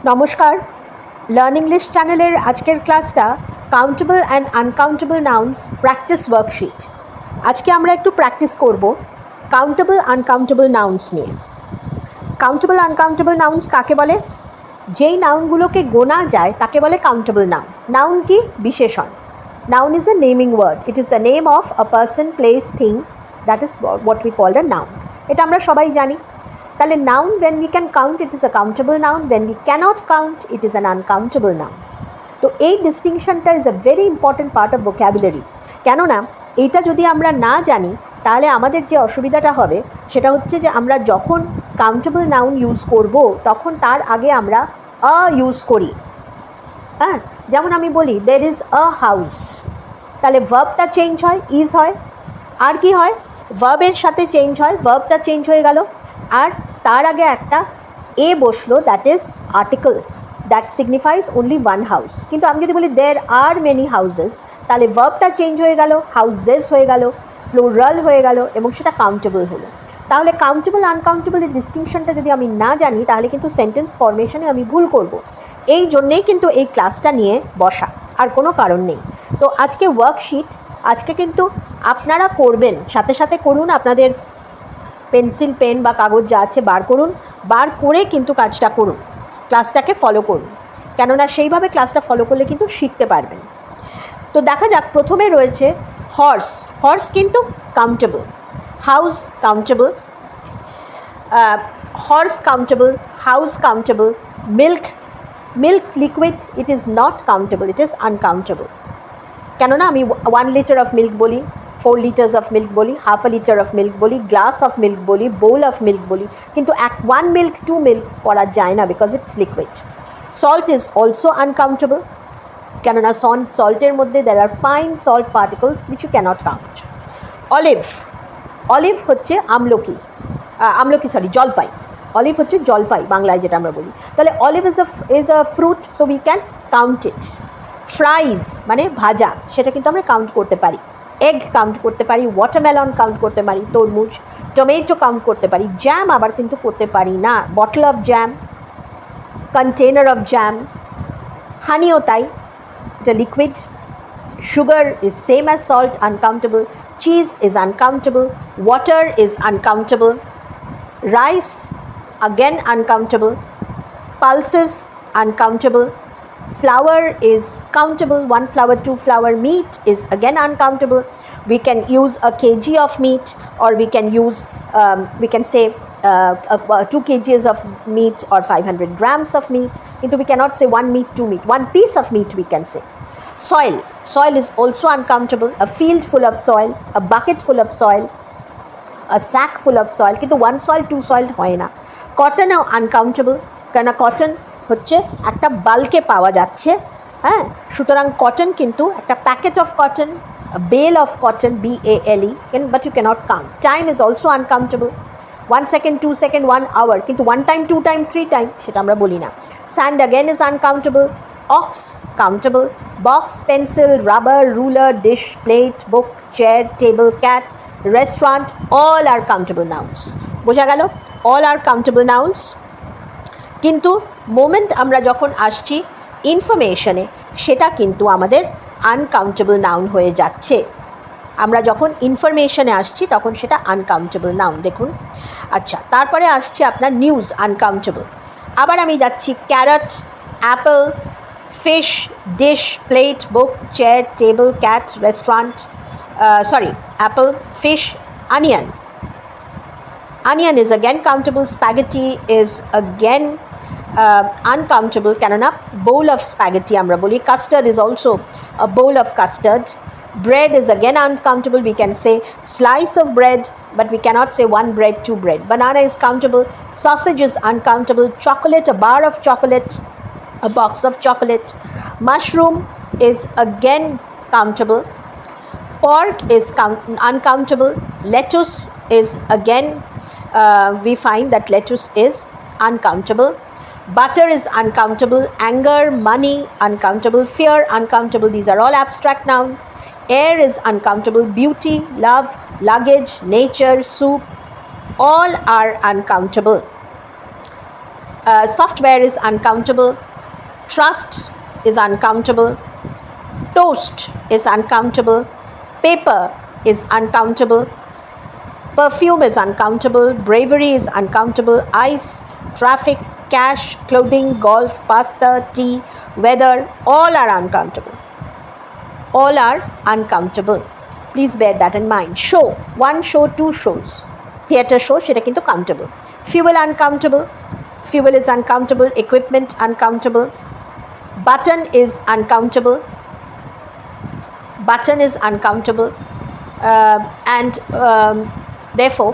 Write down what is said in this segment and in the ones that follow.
নমস্কার, learn English চ্যানেলের আজকের ক্লাসটা countable and uncountable nouns practice worksheet. আজকে আমরা একটু প্র্যাকটিস করব কাউন্টেবল আনকাউন্টেবল নাউন্স নিয়ে। কাউন্টেবল আনকাউন্টেবল নাউন্স কাকে বলে? যেই নাউনগুলোকে গোনা যায় তাকে বলে কাউন্টেবল নাউন। নাউন কি? বিশেষণ। Noun is a naming word. It is the name of a person, place, thing, that is what we call a noun. এটা আমরা সবাই জানি। তাহলে noun, when we can count, it is a countable noun. When we cannot count, it is an uncountable noun. তো এই ডিস্টিংশনটা is a very important part of vocabulary. কেননা এইটা যদি আমরা না জানি তাহলে আমাদের যে অসুবিধাটা হবে সেটা হচ্ছে যে আমরা যখন কাউন্টেবল নাউন ইউজ করব তখন তার আগে আমরা আ ইউজ করি। হ্যাঁ, যেমন আমি বলি দের ইজ আ হাউস, তাহলে ভার্বটা চেঞ্জ হয়, ইজ হয়। আর কি হয়? ভার্বের সাথে চেঞ্জ হয়, ভার্বটা চেঞ্জ হয়ে গেল, আর তার আগে একটা এ বসলো, that is article, that signifies only one house. কিন্তু আমি যদি বলি দের আর মেনি হাউসেস, তাহলে ভার্বটা চেঞ্জ হয়ে গেল, হাউসেস হয়ে গেল, প্লুরাল হয়ে গেল, এবং সেটা কাউন্টেবল হলো। তাহলে কাউন্টেবল আনকাউন্টেবলের ডিস্টিংশনটা যদি আমি না জানি তাহলে কিন্তু সেন্টেন্স ফরমেশনে আমি ভুল করব। এই জন্যেই কিন্তু এই ক্লাসটা নিয়ে বসা, আর কোনো কারণ নেই। তো আজকে ওয়ার্কশিট, আজকে কিন্তু আপনারা করবেন, সাথে সাথে করুন, আপনাদের পেন্সিল, পেন বা কাগজ যা আছে বার করুন, বার করে কিন্তু কাজটা করুন, ক্লাসটাকে ফলো করুন, কেননা সেইভাবে ক্লাসটা ফলো করলে কিন্তু শিখতে পারবেন। তো দেখা যাক, প্রথমে রয়েছে হর্স। হর্স কিন্তু countable, house countable, horse countable, house countable, milk liquid, it is not countable, it is uncountable. কেননা আমি 1 লিটার অফ মিল্ক বলি, 4 লিটার্স অফ মিল্ক বলি, half a litre of milk বলি, গ্লাস অফ মিল্ক বলি, বোল of milk বলি, কিন্তু 1 milk 2 milk করা যায় না, because it's liquid. Salt is also uncountable, কেননা সল্টের মধ্যে there are fine salt particles which you cannot count. Olive হচ্ছে জলপাই। অলিভ হচ্ছে জলপাই বাংলায় যেটা আমরা বলি। তাহলে olive is a fruit, so we can count ইট। ফ্রাইজ মানে ভাজা, সেটা কিন্তু আমরা কাউন্ট করতে পারি। এগ কাউন্ট করতে পারি, ওয়াটারমেলন কাউন্ট করতে পারি, তরমুজ, টমেটো কাউন্ট করতে পারি, জ্যাম আবার কিন্তু করতে পারি না। Bottle of jam, container of jam, হানিও তাই, এটা liquid. Sugar is same as salt, uncountable. Cheese is uncountable, water is uncountable, rice again uncountable, pulses uncountable, flour is countable, 1 flour, 2 flour. Meat is again uncountable. We can use a kg of meat, or we can use we can say 2 kgs of meat or 500 grams of meat. কিন্তু we cannot say 1 meat, 2 meat, 1 piece of meat we can say. Soil is also uncountable. A field full of soil, a bucket full of soil, a sack full of soil, কিন্তু 1 soil 2 soil হয় না। কটনও uncountable, কেন cotton হচ্ছে একটা বাল্কে পাওয়া যাচ্ছে। হ্যাঁ, সুতরাং কটন কিন্তু একটা packet of cotton, bale of cotton, BALE, but you cannot count. Time is also uncountable, 1 second, 2 second, 1 hour, কিন্তু 1 টাইম, 2 টাইম, 3 টাইম সেটা আমরা বলি না। Sand again is uncountable. Ox countable. Box, pencil, rubber, ruler, dish, plate, book, chair, table, cat, restaurant, all are countable nouns. বোঝা গেল? All are countable nouns. কিন্তু moment আমরা যখন আসছি ইনফরমেশনে, সেটা কিন্তু আমাদের আনকাউন্টেবল নাউন হয়ে যাচ্ছে। আমরা যখন ইনফরমেশনে আসছি তখন সেটা আনকাউন্টেবল নাউন। দেখুন, আচ্ছা, তারপরে আসছে আপনার নিউজ, আনকাউন্টেবল। আবার আমি যাচ্ছি carrot, apple, fish, dish, plate, book, chair, table, cat, restaurant, apple, fish, onion. Onion is again countable. Spaghetti is again uncountable, কেননা bowl of spaghetti আমরা বলি। Custard is also a bowl of custard. Bread is again uncountable. We can say slice of bread, but we cannot say 1 bread, 2 bread. Banana is countable. Sausage is uncountable. Chocolate, a bar of chocolate, a box of chocolate. Mushroom is again countable. Pork is uncountable. Lettuce is again, we find that lettuce is uncountable. Butter is uncountable. Anger, money, uncountable. Fear, uncountable. These are all abstract nouns. Air is uncountable. Beauty, love, luggage, nature, soup, all are uncountable. Software is uncountable. Trust is uncountable. Toast is uncountable. Paper is uncountable. Perfume is uncountable. Bravery is uncountable. Ice, traffic, cash, clothing, golf, pasta, tea, weather, all are uncountable. All are uncountable. Please bear that in mind. Show, one show, two shows. Theatre show, সেটা কিন্তু countable. Fuel uncountable. Fuel is uncountable. Equipment uncountable. Button is uncountable. Button is uncountable. And therefore,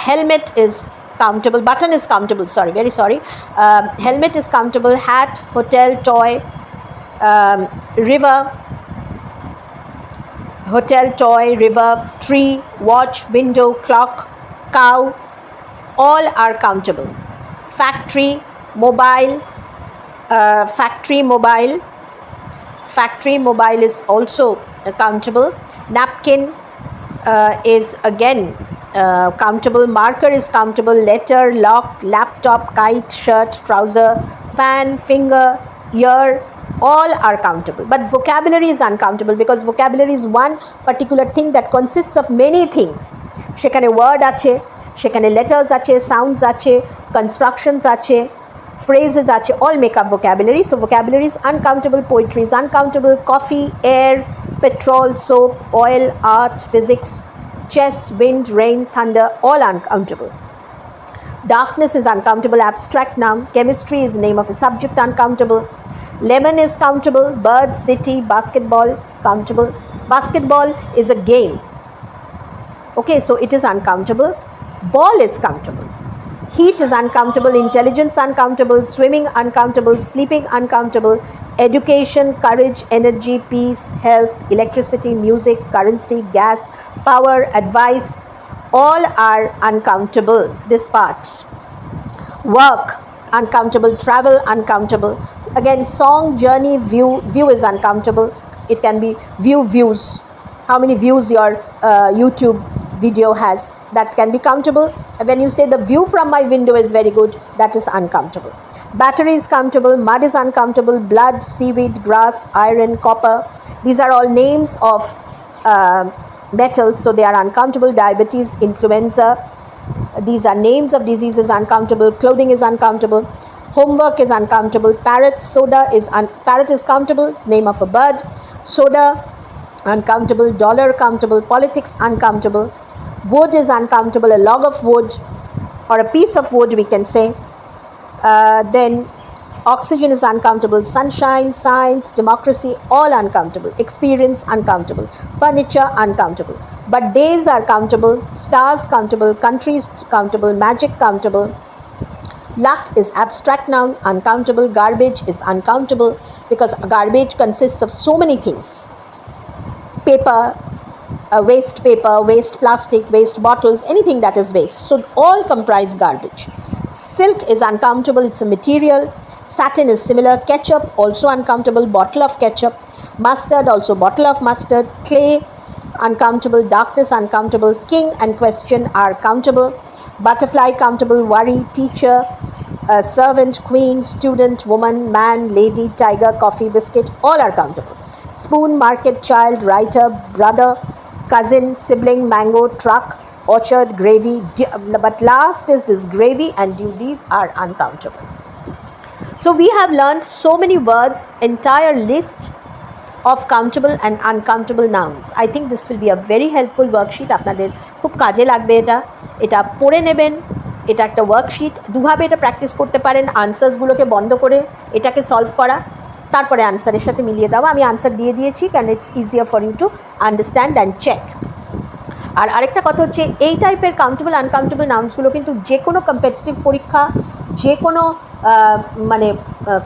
helmet is countable. Button is countable, sorry, very sorry. Helmet is countable. Hat, hotel, toy, river, hotel, toy, river, tree, watch, window, clock, cow, all are countable. Factory, mobile, factory mobile is also countable. Napkin is again countable. Marker is countable. Letter, lock, laptop, kite, shirt, trouser, fan, finger, ear, all are countable. But vocabulary is uncountable because vocabulary is one particular thing that consists of many things. সেখানে word আছে, সেখানে letters আছে, sounds আছে, constructions আছে, phrases আছে, all make up vocabulary. So vocabulary is uncountable. Poetry is uncountable. Coffee, air, petrol, soap, oil, art, physics, chess, wind, rain, thunder, all uncountable. Darkness is uncountable. Abstract noun. Chemistry is name of a subject, uncountable. Lemon is countable. Bird, city, basketball, countable. Basketball is a game. Okay, so it is uncountable. Ball is countable. Heat is uncountable. Intelligence uncountable. Swimming uncountable. Sleeping uncountable. Education, courage, energy, peace, help, electricity, music, currency, gas, power, advice, all are uncountable. This part. Work uncountable. Travel uncountable. Again, song, journey, view is uncountable. It can be views, how many views your YouTube video has, that can be countable. And when you say the view from my window is very good, that is uncountable. Battery is countable. Mud is uncountable. Blood, seaweed, grass, iron, copper, these are all names of metals, so they are uncountable. Diabetes, influenza, these are names of diseases, uncountable. Clothing is uncountable. Homework is uncountable. Parrot, soda is parrot is countable, name of a bird. Soda uncountable. Dollar countable. Politics uncountable. Wood is uncountable. A log of wood or a piece of wood, we can say. Then oxygen is uncountable. Sunshine, science, democracy, all uncountable. Experience uncountable. Furniture uncountable. But days are countable. Stars countable. Countries countable. Magic countable. Luck is abstract noun, uncountable. Garbage is uncountable because garbage consists of so many things. Paper, waste paper, waste plastic, waste bottles, anything that is waste. So all comprise garbage. Silk is uncountable, it's a material. Satin is similar. Ketchup, also uncountable. Bottle of ketchup. Mustard, also bottle of mustard. Clay, uncountable. Darkness, uncountable. King and question are countable. Butterfly, countable. Worry, teacher, servant, queen, student, woman, man, lady, tiger, coffee, biscuit, all are countable. Spoon, market, child, writer, brother, cousin, sibling, mango, truck, orchard, gravy. But last is this gravy and due. These are uncountable. So we have learned so many words, entire list of countable and uncountable nouns. I think this will be a very helpful worksheet. আপনাদের খুব কাজে লাগবে এটা পড়ে নেবেন। এটা একটা worksheet, দুভাবে এটা প্র্যাকটিস করতে পারেন। আনসার্সগুলোকে বন্ধ করে এটাকে সলভ করা, তারপরে আনসারের সাথে মিলিয়ে দেওয়া। আমি আনসার দিয়ে দিয়েছি, can it's easier for you to understand and check. আর আরেকটা কথা হচ্ছে, এই টাইপের কাউন্টেবল আনকাউন্টেবল নাউন্সগুলো কিন্তু যে কোনো কম্পিটিটিভ পরীক্ষা, যে কোনো মানে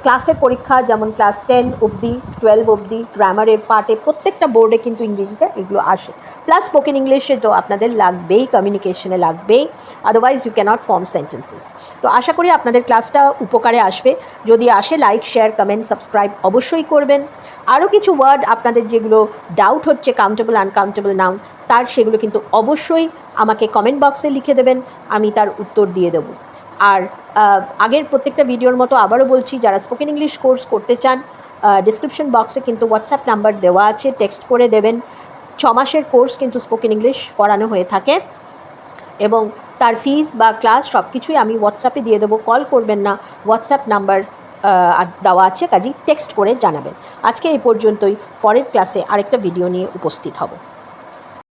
ক্লাসের পরীক্ষা, যেমন ক্লাস 10 অবধি 12 অবধি গ্রামারের পার্টে প্রত্যেকটা বোর্ডে কিন্তু ইংরেজিতে এগুলো আসে। প্লাস স্পোকেন ইংলিশে তো আপনাদের লাগবেই, কমিউনিকেশনে লাগবেই, otherwise you can't form sentences. তো আশা করি আপনাদের ক্লাসটা উপকারে আসবে। যদি আসে, লাইক, শেয়ার, কমেন্ট, সাবস্ক্রাইব অবশ্যই করবেন। আরও কিছু ওয়ার্ড আপনাদের যেগুলো ডাউট হচ্ছে কাউন্টেবল আনকাউন্টেবল নাউন, তার সেগুলো কিন্তু অবশ্যই আমাকে কমেন্ট বক্সে লিখে দেবেন, আমি তার উত্তর দিয়ে দেবো। আর আগের প্রত্যেকটা ভিডিওর মতো আবারও বলছি, যারা স্পোকেন ইংলিশ কোর্স করতে চান, ডিসক্রিপশন বক্সে কিন্তু হোয়াটসঅ্যাপ নাম্বার দেওয়া আছে, টেক্সট করে দেবেন। 6 মাসের কোর্স কিন্তু স্পোকেন ইংলিশ করানো হয়ে থাকে, এবং তার ফিস বা ক্লাস সব কিছুই আমি হোয়াটসঅ্যাপে দিয়ে দেবো। কল করবেন না, হোয়াটসঅ্যাপ নাম্বার দেওয়া আছে, কাজেই টেক্সট করে জানাবেন। আজকে এই পর্যন্তই, পরের ক্লাসে আরেকটা ভিডিও নিয়ে উপস্থিত হব।